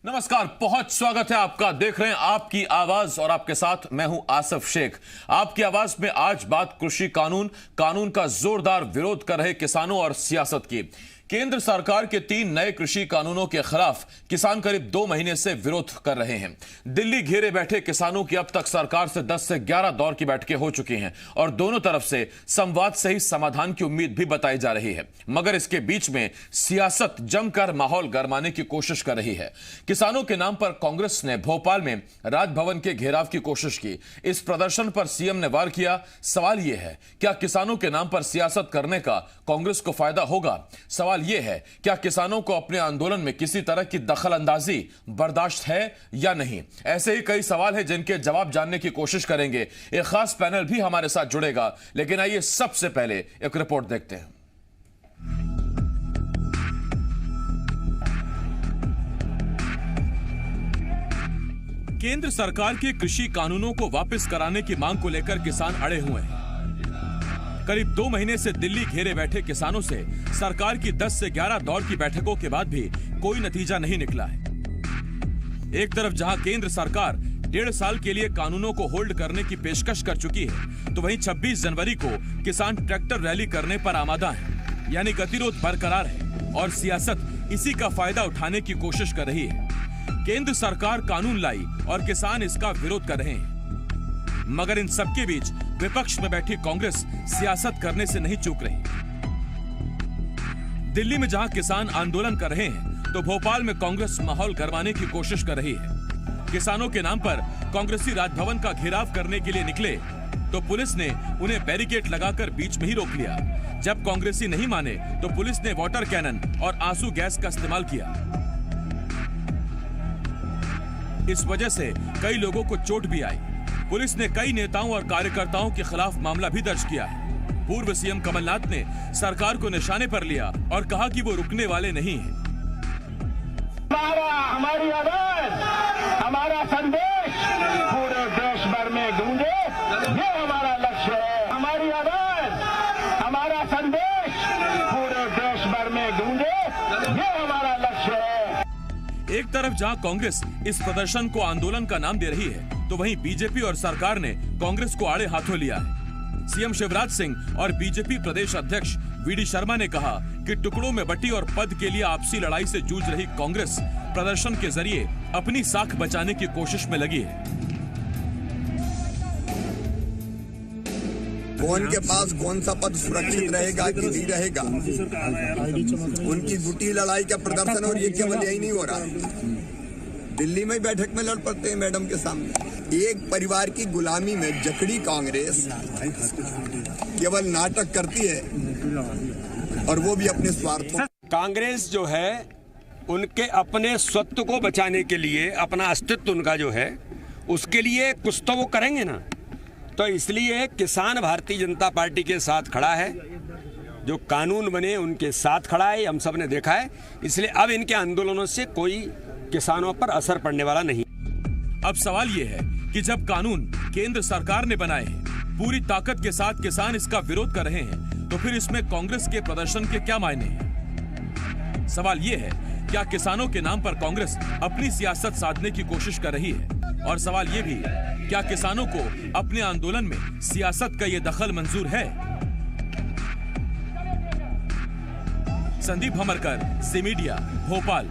नमस्कार, बहुत स्वागत है आपका। देख रहे हैं आपकी आवाज और आपके साथ मैं हूं आसिफ शेख। आपकी आवाज में आज बात कृषि कानून का जोरदार विरोध कर रहे किसानों और सियासत की। केंद्र सरकार के 3 नए कृषि कानूनों के खिलाफ किसान करीब 2 महीने से विरोध कर रहे हैं। दिल्ली घेरे बैठे किसानों की अब तक सरकार से 10 से 11 दौर की बैठकें हो चुकी हैं और दोनों तरफ से संवाद से ही समाधान की उम्मीद भी बताई जा रही है, मगर इसके बीच में सियासत जमकर माहौल गरमाने की कोशिश कर रही है। किसानों के नाम पर कांग्रेस ने भोपाल में राजभवन के घेराव की कोशिश की। इस प्रदर्शन पर सीएम ने वार किया। सवाल यह है, क्या किसानों के नाम पर सियासत करने का कांग्रेस को फायदा होगा? सवाल यह है, क्या किसानों को अपने आंदोलन में किसी तरह की दखल अंदाजी बर्दाश्त है या नहीं? ऐसे ही कई सवाल हैं जिनके जवाब जानने की कोशिश करेंगे। एक खास पैनल भी हमारे साथ जुड़ेगा, लेकिन आइए सबसे पहले एक रिपोर्ट देखते हैं। केंद्र सरकार के कृषि कानूनों को वापस कराने की मांग को लेकर किसान अड़े हुए हैं। करीब 2 महीने से दिल्ली घेरे बैठे किसानों से सरकार की 10 से 11 दौर की बैठकों के बाद भी कोई नतीजा नहीं निकला है। एक तरफ जहां केंद्र सरकार 1.5 साल के लिए कानूनों को होल्ड करने की पेशकश कर चुकी है, तो वहीं 26 जनवरी को किसान ट्रैक्टर रैली करने पर आमादा है, यानी गतिरोध बरकरार है और सियासत इसी का फायदा उठाने की कोशिश कर रही है। केंद्र सरकार कानून लाई और किसान इसका विरोध कर रहे हैं, मगर इन सबके बीच विपक्ष में बैठी कांग्रेस सियासत करने से नहीं चूक रही। दिल्ली में जहां किसान आंदोलन कर रहे हैं, तो भोपाल में कांग्रेस माहौल गरमाने की कोशिश कर रही है। किसानों के नाम पर कांग्रेसी राजभवन का घेराव करने के लिए निकले, तो पुलिस ने उन्हें बैरिकेड लगाकर बीच में ही रोक लिया। जब कांग्रेसी नहीं माने, तो पुलिस ने वाटर कैनन और आंसू गैस का इस्तेमाल किया। इस वजह से कई लोगों को चोट भी आई। पुलिस ने कई नेताओं और कार्यकर्ताओं के खिलाफ मामला भी दर्ज किया है। पूर्व सीएम कमलनाथ ने सरकार को निशाने पर लिया और कहा कि वो रुकने वाले नहीं हैं। हमारी आवाज, हमारा संदेश पूरे देश भर में गूंजे, ये हमारा लक्ष्य है। हमारी आवाज, हमारा संदेश पूरे देश भर में गूंजे, ये हमारा लक्ष्य है। एक तरफ जहां कांग्रेस इस प्रदर्शन को आंदोलन का नाम दे रही है, तो वहीं बीजेपी और सरकार ने कांग्रेस को आड़े हाथों लिया है। सीएम शिवराज सिंह और बीजेपी प्रदेश अध्यक्ष वीडी शर्मा ने कहा कि टुकड़ों में बटी और पद के लिए आपसी लड़ाई से जूझ रही कांग्रेस प्रदर्शन के जरिए अपनी साख बचाने की कोशिश में लगी है। कौन के पास कौन सा पद सुरक्षित रहेगा कि नहीं रहेगा, उनकी गुटी लड़ाई का प्रदर्शन, और ये केवल यही नहीं हो रहा है, दिल्ली में बैठक में लड़ पड़ते हैं मैडम के सामने। एक परिवार की गुलामी में जकड़ी कांग्रेस केवल नाटक करती है, और वो भी अपने स्वार्थ। कांग्रेस जो है, उनके अपने स्वत्व को बचाने के लिए, अपना अस्तित्व उनका जो है, उसके लिए कुछ तो वो करेंगे ना। तो इसलिए किसान भारतीय जनता पार्टी के साथ खड़ा है, जो कानून बने उनके साथ खड़ा है, हम सब ने देखा है। इसलिए अब इनके आंदोलनों से कोई किसानों पर असर पड़ने वाला नहीं। अब सवाल यह है कि जब कानून केंद्र सरकार ने बनाए हैं, पूरी ताकत के साथ किसान इसका विरोध कर रहे हैं, तो फिर इसमें कांग्रेस के प्रदर्शन के क्या मायने हैं? सवाल यह है, क्या किसानों के नाम पर कांग्रेस अपनी सियासत साधने की कोशिश कर रही है? और सवाल यह भी, क्या किसानों को अपने आंदोलन में सियासत का यह दखल मंजूर है? Sandeep हमरकर, C media, Bhopal.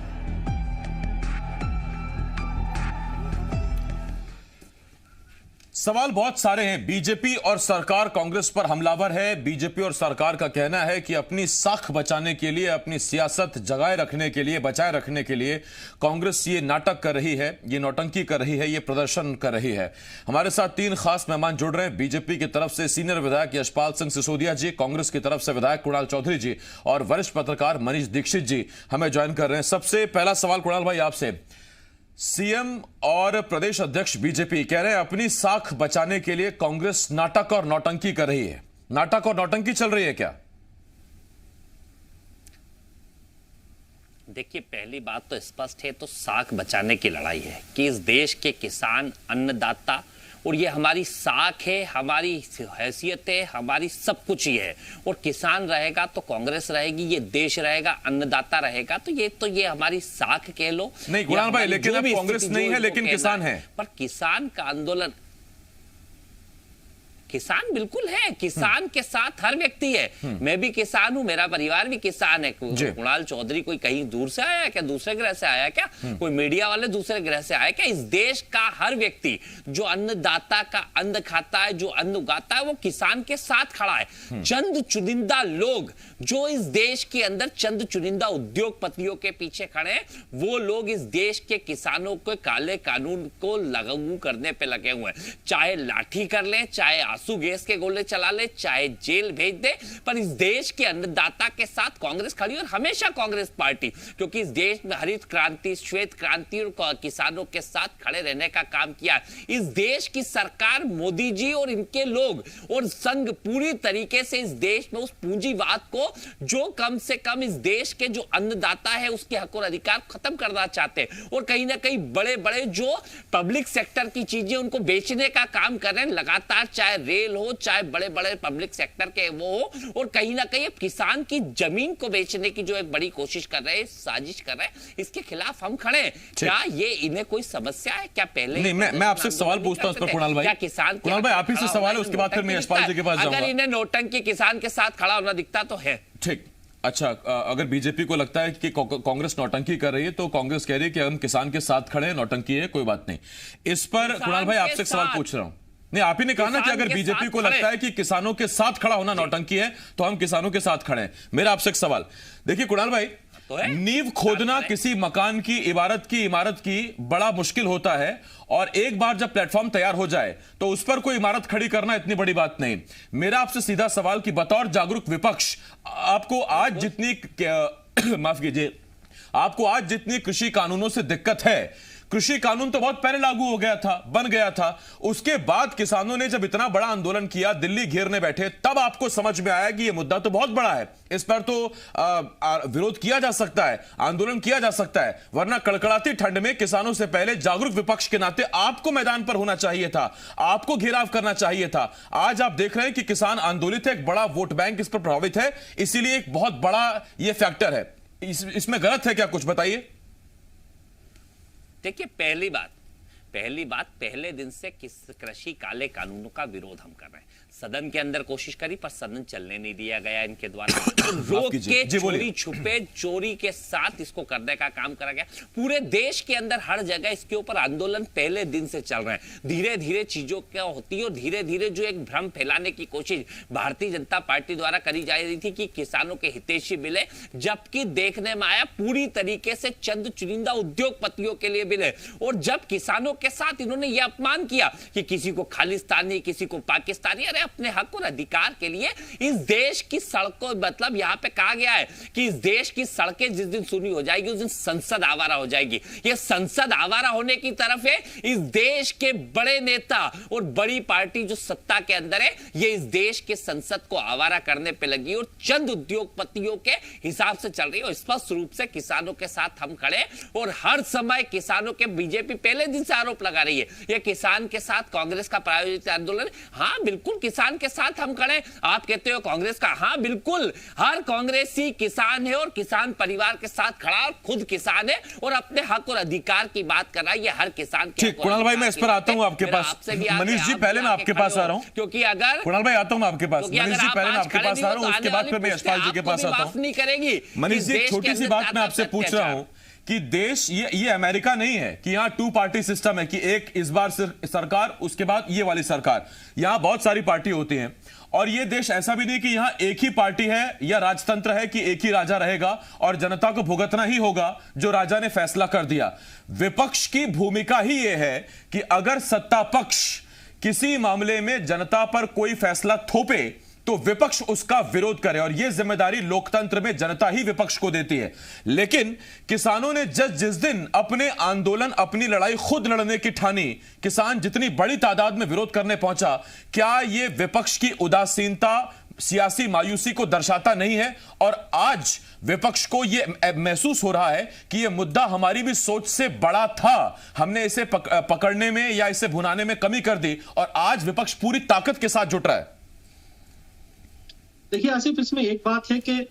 सवाल बहुत सारे हैं। बीजेपी और सरकार कांग्रेस पर हमलावर है। बीजेपी और सरकार का कहना है कि अपनी साख बचाने के लिए, अपनी सियासत जगाए रखने के लिए, बचाए रखने के लिए कांग्रेस ये नाटक कर रही है, ये नौटंकी कर रही है, ये प्रदर्शन कर रही है। हमारे साथ 3 खास मेहमान जुड़ रहे हैं। बीजेपी की तरफ से सीनियर विधायक यशपाल सिंह सिसोदिया जी, कांग्रेस की तरफ से विधायक कुणाल चौधरी जी और वरिष्ठ पत्रकार मनीष दीक्षित जी हमें ज्वाइन कर रहे हैं। सबसे पहला सवाल कुणाल भाई आपसे, सीएम और प्रदेश अध्यक्ष बीजेपी कह रहे हैं अपनी साख बचाने के लिए कांग्रेस नाटक और नौटंकी कर रही है। नाटक और नौटंकी चल रही है क्या? देखिए, पहली बात तो स्पष्ट है, तो साख बचाने की लड़ाई है कि इस देश के किसान, अन्नदाता और ये हमारी साख है, हमारी हैसियत है, हमारी सब कुछ ही है। और किसान रहेगा तो कांग्रेस रहेगी, ये देश रहेगा, अन्नदाता रहेगा, तो ये हमारी साख कह लो। नहीं कुणाल भाई, लेकिन अब कांग्रेस नहीं है, लेकिन किसान है। पर किसान का आंदोलन, किसान बिल्कुल है, किसान के साथ हर व्यक्ति है। मैं भी किसान हूं, मेरा परिवार भी किसान है। कुणाल चौधरी कोई कहीं दूर से आया है क्या, दूसरे ग्रह से आया क्या, कोई मीडिया वाले दूसरे ग्रह से आया क्या? इस देश का हर व्यक्ति जो अन्नदाता का अन्न खाता है, जो अन्न उगाता है, वो किसान के साथ खड़ा है। चंद चुनिंदा लोग जो इस देश के अंदर चंद चुनिंदा उद्योगपतियों के पीछे खड़े हैं, वो लोग इस देश के किसानों को काले कानून को लागू करने पे लगे हुए हैं। चाहे लाठी कर ले, चाहे आंसू गैस के गोले चला ले, चाहे जेल भेज दे, पर इस देश के अन्नदाता के साथ कांग्रेस खड़ी और हमेशा कांग्रेस पार्टी, क्योंकि इस देश में हरित क्रांति, श्वेत क्रांति और किसानों के साथ खड़े रहने का काम किया। इस देश की सरकार, मोदी जी और इनके लोग और संघ पूरी तरीके से इस देश में उस पूंजीवाद को, जो कम से कम इस देश के जो अन्नदाता है उसके हक और अधिकार खत्म करना चाहते हैं। और कहीं ना कहीं बड़े बड़े जो पब्लिक सेक्टर की चीजें उनको बेचने का काम कर रहे हैं लगातार, चाहे रेल हो, चाहे बड़े बड़े पब्लिक सेक्टर के वो हो। और कहीं ना कहीं किसान की जमीन को बेचने की जो एक बड़ी कोशिश कर रहे हैं, साजिश कर रहे हैं, इसके खिलाफ हम खड़े हैं। क्या ये इन्हें कोई समस्या है क्या? पहले नहीं, मैं आपसे सवाल पूछता हूं इस पर कुणाल भाई। क्या किसान, कुणाल भाई आप ही से सवाल है, उसके बाद फिर मैं यशपाल जी के पास जाऊंगा। अगर इन्हें नोटंकी किसान के साथ खड़ा होना दिखता तो है ठीक। अच्छा, अगर बीजेपी को लगता है कि कांग्रेस नौटंकी कर रही है, तो कांग्रेस कह रही है कि हम किसान के साथ खड़े हैं, नौटंकी है, कोई बात नहीं। इस पर कुणाल भाई आपसे एक सवाल पूछ रहा हूं। नहीं, आप ही ने कहा ना कि अगर बीजेपी को लगता है कि किसानों के साथ खड़ा होना नौटंकी है, तो हम किसानों के साथ खड़े हैं। मेरा आपसे एक सवाल, देखिए कुणाल भाई, नींव खोदना किसी मकान की, इमारत की बड़ा मुश्किल होता है, और एक बार जब प्लेटफॉर्म तैयार हो जाए तो उस पर कोई इमारत खड़ी करना इतनी बड़ी बात नहीं। मेरा आपसे सीधा सवाल कि बतौर जागरूक विपक्ष, आपको आज जितनी माफ कीजिए, आपको आज जितनी कृषि कानूनों से दिक्कत है, कृषि कानून तो बहुत पहले लागू हो गया था, बन गया था, उसके बाद किसानों ने जब इतना बड़ा आंदोलन किया, दिल्ली घेरने बैठे, तब आपको समझ में आया कि यह मुद्दा तो बहुत बड़ा है, इस पर तो विरोध किया जा सकता है, आंदोलन किया जा सकता है। वरना कड़कड़ाती ठंड में किसानों से पहले जागरूक विपक्ष के नाते आपको मैदान पर होना चाहिए था, आपको घेराव करना चाहिए था। आज आप देख रहे हैं कि किसान आंदोलित है, एक बड़ा वोट बैंक इस पर प्रभावित है, इसीलिए एक बहुत बड़ा यह फैक्टर है। इसमें गलत है क्या, कुछ बताइए। देखिए, पहली बात पहले दिन से कृषि काले कानूनों का विरोध हम कर रहे हैं। सदन के अंदर कोशिश करी पर सदन चलने नहीं दिया गया इनके द्वारा। रोक के चोरी छुपे चोरी के साथ इसको करने का काम करा गया। पूरे देश के अंदर हर जगह इसके ऊपर आंदोलन पहले दिन से चल रहे हैं। धीरे धीरे चीजों क्या होती है और धीरे धीरे जो एक भ्रम फैलाने की कोशिश भारतीय जनता पार्टी द्वारा करी जा रही थी कि किसानों के हितैषी मिले, जबकि देखने में आया पूरी तरीके से चंद चुनिंदा उद्योगपतियों के लिए मिले। और जब किसानों के साथ इन्होंने यह अपमान किया कि किसी को खालिस्तानी, किसी को पाकिस्तानी, अरे अपने हक और अधिकार के लिए इस देश की सड़कों, मतलब यहां पे कहा गया है कि इस देश की सड़कें जिस दिन सुनी हो जाएगी उस दिन संसद आवारा हो जाएगी। ये संसद आवारा होने की तरफ है। इस देश के बड़े नेता और बड़ी पार्टी जो सत्ता के अंदर है, ये इस देश के संसद को आवारा करने पे लगी और चंद उद्योगपतियों के हिसाब से चल रही है। स्पष्ट रूप से किसानों के साथ हम खड़े और हर समय किसानों के, बीजेपी पहले दिन से आरोप लगा रही है ये किसान के साथ कांग्रेस का प्रायोजित आंदोलन। हाँ बिल्कुल, किसान के साथ हम खड़े। आप कहते हो कांग्रेस का, हाँ बिल्कुल, हर कांग्रेसी किसान है और किसान परिवार के साथ खड़ा और खुद किसान है और अपने हक और अधिकार की बात कर रहा है। ये हर किसान के। कुणाल भाई, मैं इस पर आता हूं आपके पास। मनीष जी, पहले मैं आपके पास आ रहा हूं, क्योंकि अगर कुणाल भाई आता हूं मैं आपके पास। मनीष जी, पहले मैं आपके पास आ रहा हूं, उसके बाद फिर मैं यशपाल जी के पास आता हूं। नहीं करेगी मनीष जी, एक छोटी सी बात मैं आपसे पूछ रहा हूं कि देश ये अमेरिका नहीं है कि यहां 2 पार्टी सिस्टम है कि एक इस बार सरकार, उसके बाद ये वाली सरकार। यहां बहुत सारी पार्टी होती हैं और ये देश ऐसा भी नहीं कि यहां एक ही पार्टी है या राजतंत्र है कि एक ही राजा रहेगा और जनता को भुगतना ही होगा जो राजा ने फैसला कर दिया। विपक्ष की भूमिका ही यह है कि अगर सत्ता पक्ष किसी मामले में जनता पर कोई फैसला थोपे तो विपक्ष उसका विरोध करे, और यह जिम्मेदारी लोकतंत्र में जनता ही विपक्ष को देती है। लेकिन किसानों ने जिस दिन अपने आंदोलन, अपनी लड़ाई खुद लड़ने की ठानी, किसान जितनी बड़ी तादाद में विरोध करने पहुंचा, क्या यह विपक्ष की उदासीनता सियासी मायूसी को दर्शाता नहीं है और आज विपक्ष को यह महसूस हो रहा है कि यह मुद्दा हमारी भी सोच से बड़ा था, हमने इसे पकड़ने में या इसे भुनाने में कमी कर दी और आज विपक्ष पूरी ताकत के साथ जुट रहा है। देखिए आसिफ, इसमें एक बात है कि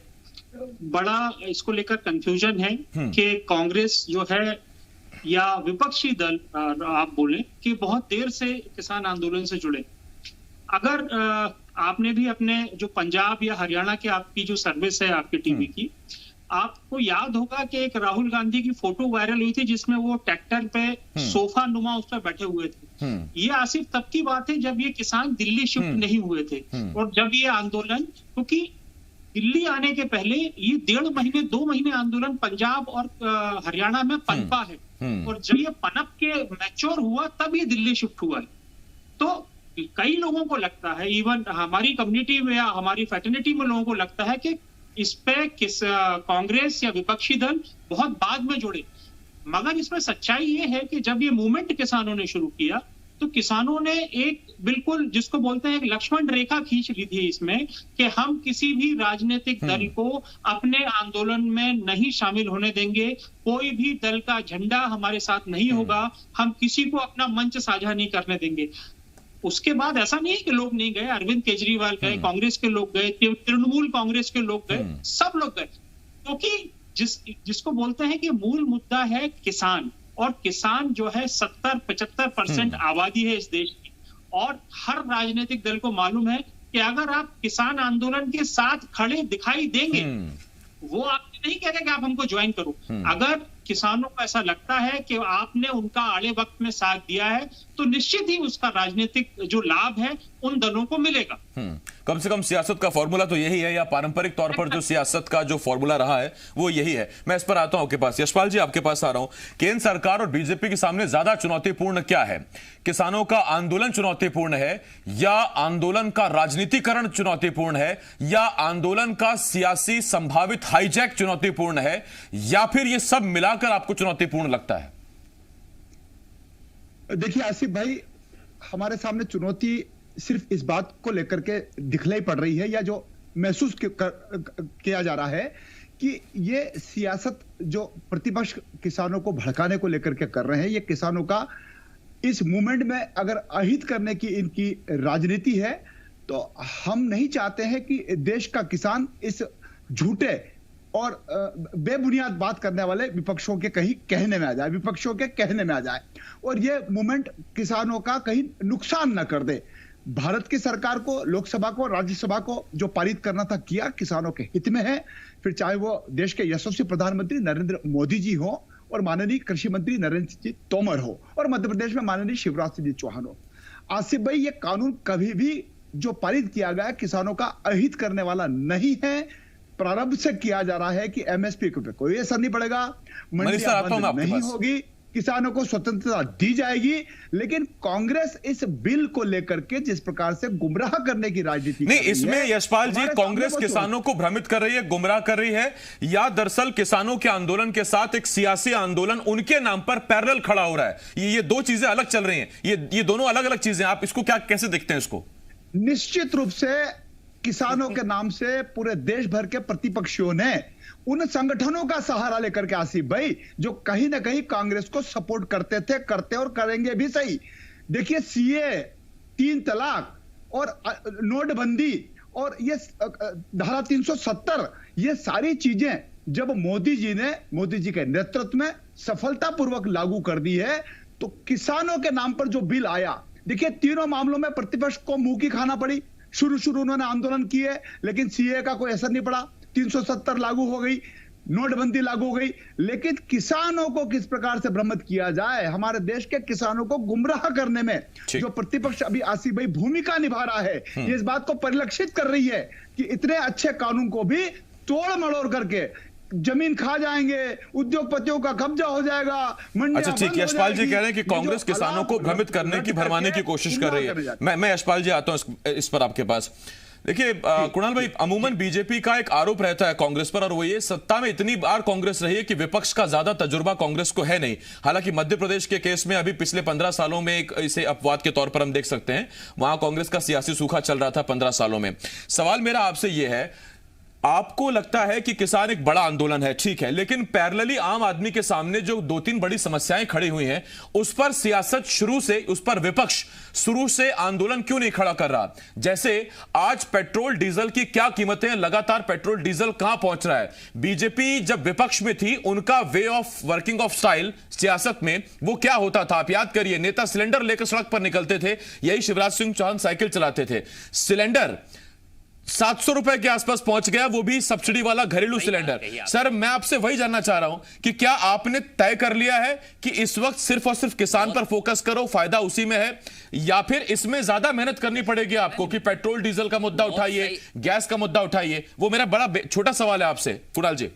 बड़ा इसको लेकर कंफ्यूजन है कि कांग्रेस जो है या विपक्षी दल आप बोले कि बहुत देर से किसान आंदोलन से जुड़े। अगर आपने भी अपने जो पंजाब या हरियाणा के आपकी जो सर्विस है आपकी टीवी की, आपको याद होगा कि एक राहुल गांधी की फोटो वायरल हुई थी जिसमें वो ट्रैक्टर पे सोफा नुमा उस पर बैठे हुए थे। ये आसिफ तब की बात है जब ये किसान दिल्ली शिफ्ट नहीं हुए थे और जब ये आंदोलन, क्योंकि दिल्ली आने के पहले ये 1.5 महीने 2 महीने आंदोलन पंजाब और हरियाणा में पनपा है और जब ये पनप के मैच्योर हुआ तब ये दिल्ली शिफ्ट हुआ है। तो कई लोगों को लगता है, इवन हमारी कम्युनिटी में या हमारी फैटर्निटी में लोगों को लगता है कि इस पे कांग्रेस या विपक्षी दल बहुत बाद में जुड़े, मगर इसमें सच्चाई ये है कि जब ये मूवमेंट किसानों ने शुरू किया तो किसानों ने एक बिल्कुल जिसको बोलते हैं एक लक्ष्मण रेखा खींच ली थी इसमें कि हम किसी भी राजनीतिक दल को अपने आंदोलन में नहीं शामिल होने देंगे, कोई भी दल का झंडा हमारे साथ नहीं होगा, हम किसी को अपना मंच साझा नहीं करने देंगे। उसके बाद ऐसा नहीं है कि लोग नहीं गए, अरविंद केजरीवाल गए, कांग्रेस के लोग गए, तृणमूल कांग्रेस के लोग गए, सब लोग गए, क्योंकि जिसको बोलते हैं कि मूल मुद्दा है किसान, और किसान जो है 70-75% आबादी है इस देश की, और हर राजनीतिक दल को मालूम है कि अगर आप किसान आंदोलन के साथ खड़े दिखाई देंगे, वो आपने नहीं कह रहे कि आप हमको ज्वाइन करो, अगर किसानों को ऐसा लगता है कि आपने उनका आड़े वक्त में साथ दिया है तो निश्चित ही उसका राजनीतिक जो लाभ है उन दलों को मिलेगा। कम से कम सियासत का फॉर्मूला तो यही है, या पारंपरिक तौर पर जो सियासत का जो फॉर्मूला रहा है वो यही है। मैं इस पर आता हूं आपके पास, यशपाल जी आपके पास आ रहा हूं। केंद्र सरकार और बीजेपी के सामने ज्यादा चुनौतीपूर्ण क्या है? किसानों का आंदोलन चुनौतीपूर्ण है, या आंदोलन का राजनीतिकरण चुनौतीपूर्ण है, या आंदोलन का सियासी संभावित हाईजैक चुनौतीपूर्ण है, या फिर ये सब मिलाकर आपको चुनौतीपूर्ण लगता है? देखिए आसिफ भाई, हमारे सामने चुनौती सिर्फ इस बात को लेकर के दिखलाई पड़ रही है या जो महसूस किया जा रहा है कि ये सियासत जो प्रतिपक्ष किसानों को भड़काने को लेकर के कर रहे हैं, ये किसानों का इस मूवमेंट में अगर अहित करने की इनकी राजनीति है, तो हम नहीं चाहते हैं कि देश का किसान इस झूठे और बेबुनियाद बात करने वाले विपक्षों के कहीं कहने में आ जाए, विपक्षों के कहने में आ जाए, और ये मूवमेंट किसानों का कहीं नुकसान न कर दे। भारत की सरकार को, लोकसभा को, राज्यसभा को जो पारित करना था किया, किसानों के हित में है, फिर चाहे वो देश के यशस्वी प्रधानमंत्री नरेंद्र मोदी जी हो और माननीय कृषि मंत्री नरेंद्र सिंह तोमर हो और मध्य प्रदेश में माननीय शिवराज सिंह चौहान हो। आसिफ भाई, ये कानून कभी भी जो पारित किया गया किसानों का अहित करने वाला नहीं है। प्रारंभ से किया जा रहा है कि एमएसपी पे कोई असर नहीं पड़ेगा, मंडियां बंद नहीं होगी, किसानों को स्वतंत्रता दी जाएगी, लेकिन कांग्रेस इस बिल को लेकर के जिस प्रकार से गुमराह करने की राजनीति नहीं, इसमें यशपाल जी कांग्रेस किसानों को भ्रमित कर रही है, गुमराह कर रही है, या दरअसल किसानों के आंदोलन के साथ एक सियासी आंदोलन उनके नाम पर पैरेलल खड़ा हो रहा है? ये दो चीजें अलग चल रही हैं, ये दोनों अलग अलग चीजें, आप इसको कैसे देखते हैं इसको? निश्चित रूप से किसानों के नाम से पूरे देश भर के प्रतिपक्षियों ने उन संगठनों का सहारा लेकर के, आसिफ भाई, जो कहीं ना कहीं कांग्रेस को सपोर्ट करते थे, करते और करेंगे भी सही। देखिए, सीए, 3 तलाक और नोटबंदी और ये धारा 370, ये सारी चीजें जब मोदी जी के नेतृत्व में सफलतापूर्वक लागू कर दी है, तो किसानों के नाम पर जो बिल आया, देखिए तीनों मामलों में प्रतिपक्ष को मुंह की खाना पड़ी। शुरू उन्होंने आंदोलन किए, लेकिन सीए का कोई असर नहीं पड़ा, 370 लागू हो गई, नोटबंदी लागू हो गई, लेकिन किसानों को किस प्रकार से भ्रमित किया जाए, हमारे देश के किसानों को गुमराह करने में जो प्रतिपक्ष अभी आसिफ भाई भूमिका निभा रहा है, ये इस बात को परिलक्षित कर रही है कि इतने अच्छे कानून को भी तोड़ मड़ोड़ करके जमीन खा जाएंगे, उद्योगपतियों का कब्जा हो जाएगा, अच्छा ठीक, यशपाल जी कह रहे हैं कि कांग्रेस किसानों को भ्रमित करने की, भरमाने की कोशिश कर रही है। मैं यशपाल जी आता हूं इस पर आपके पास। देखिए कुणाल भाई, अमूमन बीजेपी का एक आरोप रहता है कांग्रेस पर, और वो ये सत्ता में इतनी बार कांग्रेस रही है कि विपक्ष का ज्यादा तजुर्बा कांग्रेस को है नहीं। हालांकि मध्य प्रदेश के केस में अभी पिछले 15 सालों में एक इसे अपवाद के तौर पर हम देख सकते हैं, वहां कांग्रेस का सियासी सूखा चल रहा था 15 सालों में। सवाल मेरा आपसे यह है, आपको लगता है कि किसान एक बड़ा आंदोलन है, ठीक है, लेकिन पैरेलली आम आदमी के सामने जो 2-3 बड़ी समस्याएं खड़ी हुई हैं, उस पर सियासत शुरू से, उस पर विपक्ष शुरू से आंदोलन क्यों नहीं खड़ा कर रहा? जैसे आज पेट्रोल डीजल की क्या कीमतें, लगातार पेट्रोल डीजल कहां पहुंच रहा है। बीजेपी जब विपक्ष में थी, उनका way of working of style सियासत में वो क्या होता था, आप याद करिए। नेता सिलेंडर लेकर सड़क पर निकलते थे, यही शिवराज सिंह चौहान साइकिल चलाते थे। सिलेंडर 700 रुपए के आसपास पहुंच गया, वो भी सब्सिडी वाला घरेलू सिलेंडर। सर, मैं आपसे वही जानना चाह रहा हूं कि क्या आपने तय कर लिया है कि इस वक्त सिर्फ और सिर्फ किसान पर फोकस करो, फायदा उसी में है, या फिर इसमें ज्यादा मेहनत करनी पड़ेगी आपको कि पेट्रोल डीजल का मुद्दा उठाइए, गैस का मुद्दा उठाइए? वो मेरा बड़ा छोटा सवाल है आपसे कुणाल जी।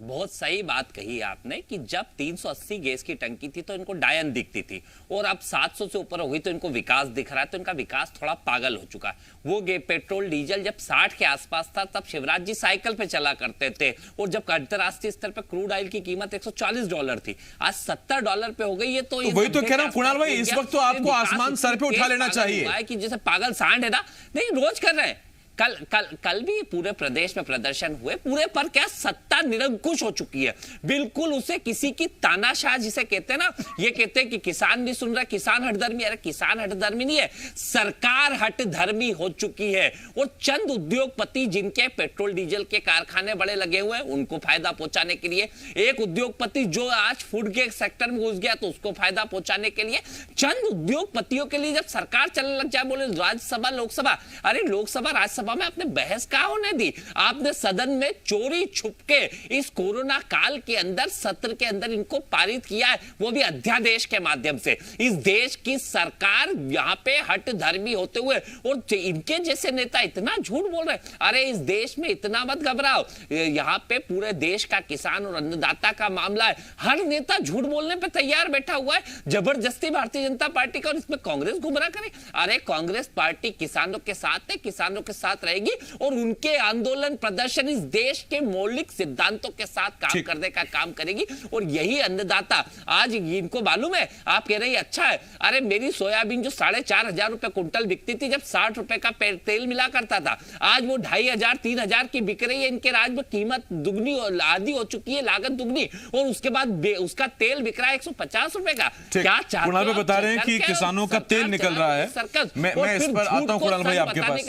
बहुत सही बात कही आपने कि जब 380 गैस की टंकी थी तो इनको डायन दिखती थी, और अब 700 से ऊपर हो गई तो इनको विकास दिख रहा है। तो इनका विकास थोड़ा पागल हो चुका है। वो पेट्रोल डीजल जब 60 के आसपास था, तब शिवराज जी साइकिल पे चला करते थे, और जब अंतरराष्ट्रीय स्तर पर क्रूड ऑयल की कीमत $140 थी, आज $70 पे हो गई है। तो वही तो कह रहा हूं कुणाल भाई, इस वक्त तो आपको आसमान सर पे उठा लेना चाहिए कि जैसे पागल सांड है ना, नहीं रोज कर रहे हैं। कल भी पूरे प्रदेश में प्रदर्शन हुए, पूरे पर क्या सत्ता निरंकुश हो चुकी है, बिल्कुल उसे किसी की तानाशाह जिसे कहते हैं ना, ये कहते हैं कि किसान नहीं सुन रहा, किसान हठधर्मी। अरे किसान हठधर्मी नहीं है, सरकार हठधर्मी हो चुकी है। और चंद उद्योगपति जिनके पेट्रोल डीजल के कारखाने बड़े लगे हुए हैं, उनको फायदा पहुंचाने के लिए, एक उद्योगपति जो आज फूड के सेक्टर में घुस गया तो उसको फायदा पहुंचाने के लिए, चंद उद्योगपतियों के लिए जब सरकार चलने लग जाए, बोले राज्यसभा लोकसभा। अरे लोकसभा राज्यसभा में आपने बहस कहां होने दी? आपने सदन में चोरी छुपके इस कोरोना काल के अंदर, सत्र के अंदर इनको पारित किया है, वो भी अध्यादेश के माध्यम से। इस देश की सरकार यहां पे हठधर्मी होते हुए, और इनके जैसे नेता इतना झूठ बोल रहे हैं। अरे इस देश में इतना मत घबराओ, यहां पे पूरे देश का किसान और अन्नदाता का मामला है। हर नेता झूठ बोलने पे तैयार बैठा हुआ है, जबरदस्ती भारतीय जनता पार्टी का, और इसमें कांग्रेस गुमराह करे। अरे कांग्रेस पार्टी किसानों के साथ है, किसानों के साथ रहेगी, और उनके आंदोलन प्रदर्शन इस देश के मौलिक सिद्धांतों के साथ काम करने का काम करेगी। और यही अन्नदाता आज, इनको मालूम है, आप कह रहे हैं अच्छा है, अरे मेरी सोयाबीन जो 4,500 रुपए कुंटल बिकती थी, जब 60 रुपए का तेल मिला करता था, आज वो 2,500-3,000 की बिक रही है। इनके राज्य में कीमत दुगनी और आधी हो चुकी है, लागत दुगनी, और उसके बाद उसका तेल बिक रहा है 150 रुपए का। क्या कुणाल भाई बता रहे हैं कि किसानों का तेल निकल रहा है। मैं इस पर आता हूं कुणाल भाई आपके पास,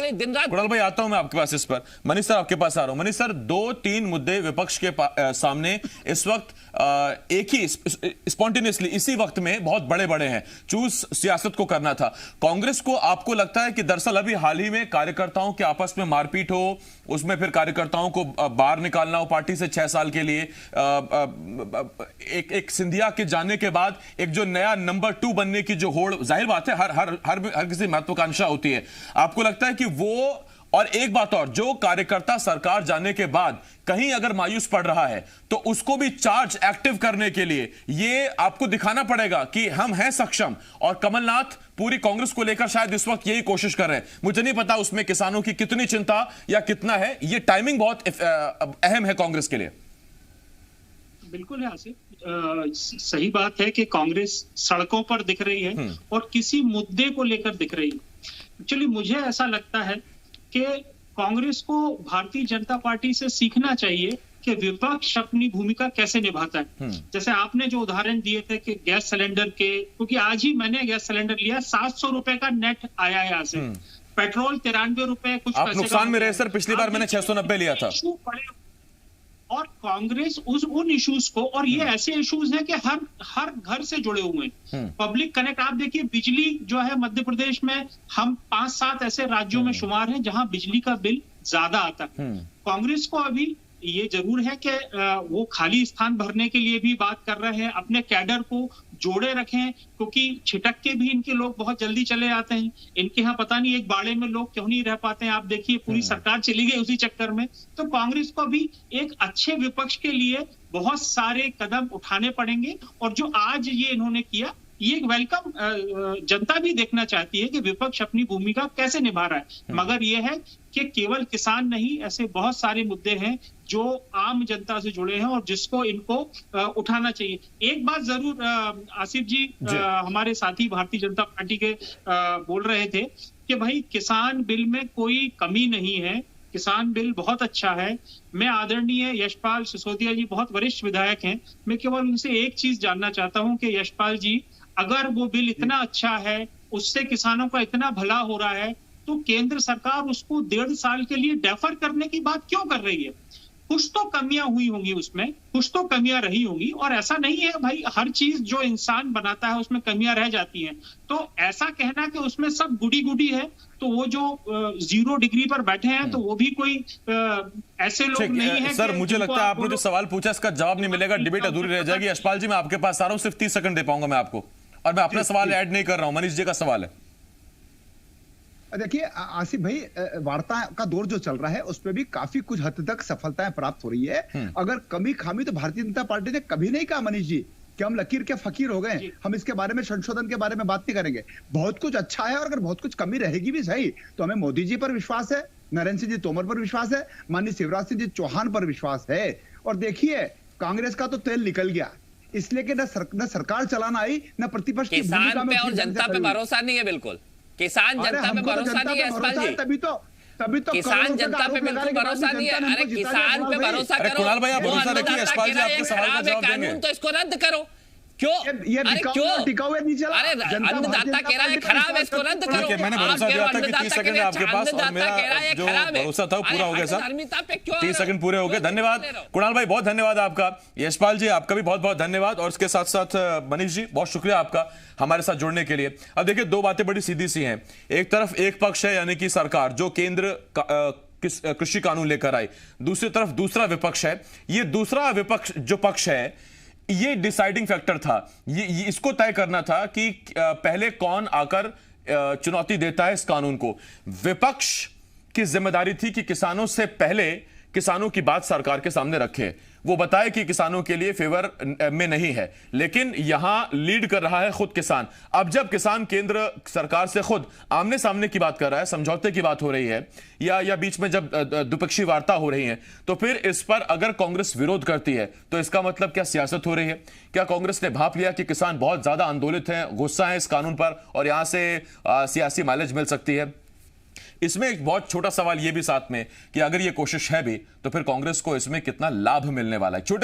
कुणाल भाई आता हूं मैं आपके पास इस पर। मनीष सर आपके पास आ रहा हूं। मनीष सर, 2-3 मुद्दे विपक्ष के सामने इस वक्त एक ही स्पॉन्टेनियसली इसी वक्त में बहुत बड़े बड़े हैं, चूज सियासत को करना था। कांग्रेस को आपको लगता है कि दरअसल अभी हाल ही में कार्यकर्ताओं के आपस में मारपीट हो, उसमें फिर कार्यकर्ताओं को बाहर निकालना हो पार्टी से 6 साल के लिए, एक सिंधिया के जाने के बाद एक जो नया नंबर 2 बनने की जो होड़, जाहिर बात है हर किसी महत्वाकांक्षा होती है, आपको लगता है कि वो, और एक बात और, जो कार्यकर्ता सरकार जाने के बाद कहीं अगर मायूस पड़ रहा है तो उसको भी चार्ज एक्टिव करने के लिए ये आपको दिखाना पड़ेगा कि हम हैं सक्षम, और कमलनाथ पूरी कांग्रेस को लेकर शायद इस वक्त यही कोशिश कर रहे हैं। मुझे नहीं पता उसमें किसानों की कितनी चिंता या कितना है, ये टाइमिंग बहुत अहम है कांग्रेस के लिए। बिल्कुल है आसिफ, सही बात है कि कांग्रेस सड़कों पर दिख रही है और किसी मुद्दे को लेकर दिख रही है। एक्चुअली मुझे ऐसा लगता है कि कांग्रेस को भारतीय जनता पार्टी से सीखना चाहिए कि विपक्ष अपनी भूमिका कैसे निभाता है। जैसे आपने जो उदाहरण दिए थे कि गैस सिलेंडर के, क्योंकि आज ही मैंने गैस सिलेंडर लिया, 700 रुपए का नेट आया है यहाँ से, पेट्रोल 93 रुपए कुछ आप नुकसान में रहे सर, पिछली बार मैंने 690 लिया था। और कांग्रेस उन इश्यूज को, और ये ऐसे इश्यूज हैं कि हर घर से जुड़े हुए हैं। पब्लिक कनेक्ट, आप देखिए बिजली जो है मध्य प्रदेश में, हम 5-7 ऐसे राज्यों में शुमार हैं जहां बिजली का बिल ज्यादा आता है। कांग्रेस को अभी ये जरूर है कि वो खाली स्थान भरने के लिए भी बात कर रहे हैं, अपने कैडर को जोड़े रखें, क्योंकि छिटक के भी इनके लोग बहुत जल्दी चले आते हैं। इनके यहाँ पता नहीं एक बाड़े में लोग क्यों नहीं रह पाते हैं। आप देखिए पूरी सरकार चली गई उसी चक्कर में। तो कांग्रेस को भी एक अच्छे विपक्ष के लिए बहुत सारे कदम उठाने पड़ेंगे, और जो आज ये इन्होंने किया, ये एक वेलकम जनता भी देखना चाहती है कि विपक्ष अपनी भूमिका कैसे निभा रहा है। मगर ये है कि केवल किसान नहीं, ऐसे बहुत सारे मुद्दे हैं जो आम जनता से जुड़े हैं और जिसको इनको उठाना चाहिए। एक बात जरूर आसिफ जी हमारे साथी भारतीय जनता पार्टी के बोल रहे थे कि भाई किसान बिल में कोई कमी नहीं है, किसान बिल बहुत अच्छा है। मैं आदरणीय यशपाल सिसोदिया जी बहुत वरिष्ठ विधायक हैं, मैं केवल उनसे एक चीज जानना चाहता हूं कि यशपाल जी, अगर वो बिल इतना अच्छा है, उससे किसानों का इतना भला हो रहा है, तो केंद्र सरकार उसको 1.5 साल के लिए डेफर करने की बात क्यों कर रही है? कुछ तो कमियां हुई होंगी उसमें, कुछ तो कमियां रही होंगी, और ऐसा नहीं है भाई हर चीज जो इंसान बनाता है उसमें कमियां रह जाती हैं। तो ऐसा कहना कि उसमें सब गुडी गुडी है, तो वो जो 0 डिग्री पर बैठे हैं तो वो भी कोई ऐसे लोग नहीं है। सर मुझे लगता है आपने जो सवाल पूछा इसका जवाब नहीं मिलेगा, डिबेट अधूरी रह जाएगी। यशपाल जी मैं आपके पास आ रहा हूं, सिर्फ 30 सेकंड दे पाऊंगा मैं आपको, और मैं अपना सवाल ऐड नहीं कर रहा हूं, मनीष जी का सवाल है। देखिए आसिफ भाई, वार्ता का दौर जो चल रहा है उसमें भी काफी कुछ हद तक सफलताएं प्राप्त हो रही है। अगर कमी खामी तो भारतीय जनता पार्टी ने कभी नहीं कहा मनीष जी कि हम लकीर के फकीर हो गए, हम इसके बारे में संशोधन के बारे में बात नहीं करेंगे। बहुत कुछ अच्छा है, और अगर बहुत कुछ कमी रहेगी भी सही तो हमें मोदी जी पर विश्वास है, नरेंद्र सिंह जी तोमर पर विश्वास है, माननीय शिवराज सिंह जी चौहान पर विश्वास है। और देखिए कांग्रेस का तो तेल निकल गया, इसलिए कि न सरकार चलाना आई, न प्रतिपक्ष की भूमिका में और जनता पे भरोसा नहीं है। बिल्कुल किसान जनता पे भरोसा नहीं है यशपाल जी, तभी तो किसान जनता पे बिल्कुल भरोसा नहीं है। अरे किसान पे भरोसा करो। कुणाल भाई आप भरोसा रखिए, यशपाल जी आपके सवाल का जवाब देंगे। कानून तो इसको रद्द करो। क्यों? अरे क्यों टिकाऊ नहीं चला? अरे अन्नदाता कह रहा है खराब है, इसको रद्द करो। मैंने भरोसा दिया था कि 30 सेकंड है आपके पास, और मेरा जो भरोसा था वो पूरा हो गया सर। 30 सेकंड पूरे हो गए, धन्यवाद कुणाल भाई, बहुत धन्यवाद आपका। यशपाल जी आपका भी बहुत बहुत धन्यवाद, और इसके साथ साथ मनीष जी बहुत शुक्रिया आपका हमारे साथ जुड़ने के लिए। अब देखिए दो बातें बड़ी सीधी सी हैं, एक तरफ एक पक्ष है यानी कि सरकार जो केंद्र कृषि कानून लेकर आई, दूसरी तरफ दूसरा विपक्ष है। ये दूसरा विपक्ष जो पक्ष है ये डिसाइडिंग फैक्टर था, ये इसको तय करना था कि पहले कौन आकर चुनौती देता है इस कानून को। विपक्ष की जिम्मेदारी थी कि किसानों से पहले किसानों की बात सरकार के सामने रखे, वो बताए कि किसानों के लिए फेवर में नहीं है, लेकिन यहां लीड कर रहा है खुद किसान। अब जब किसान केंद्र सरकार से खुद आमने सामने की बात कर रहा है, समझौते की बात हो रही है, या बीच में जब द्विपक्षीय वार्ता हो रही है, तो फिर इस पर अगर कांग्रेस विरोध करती है तो इसका मतलब क्या सियासत हो रही है? क्या कांग्रेस ने भांप लिया कि किसान बहुत ज्यादा आंदोलित हैं, गुस्सा है इस कानून पर, और यहां से सियासी माइलेज मिल सकती है? इसमें एक बहुत छोटा सवाल यह भी साथ में कि अगर यह कोशिश है भी तो फिर कांग्रेस को इसमें कितना लाभ मिलने वाला है? छोटे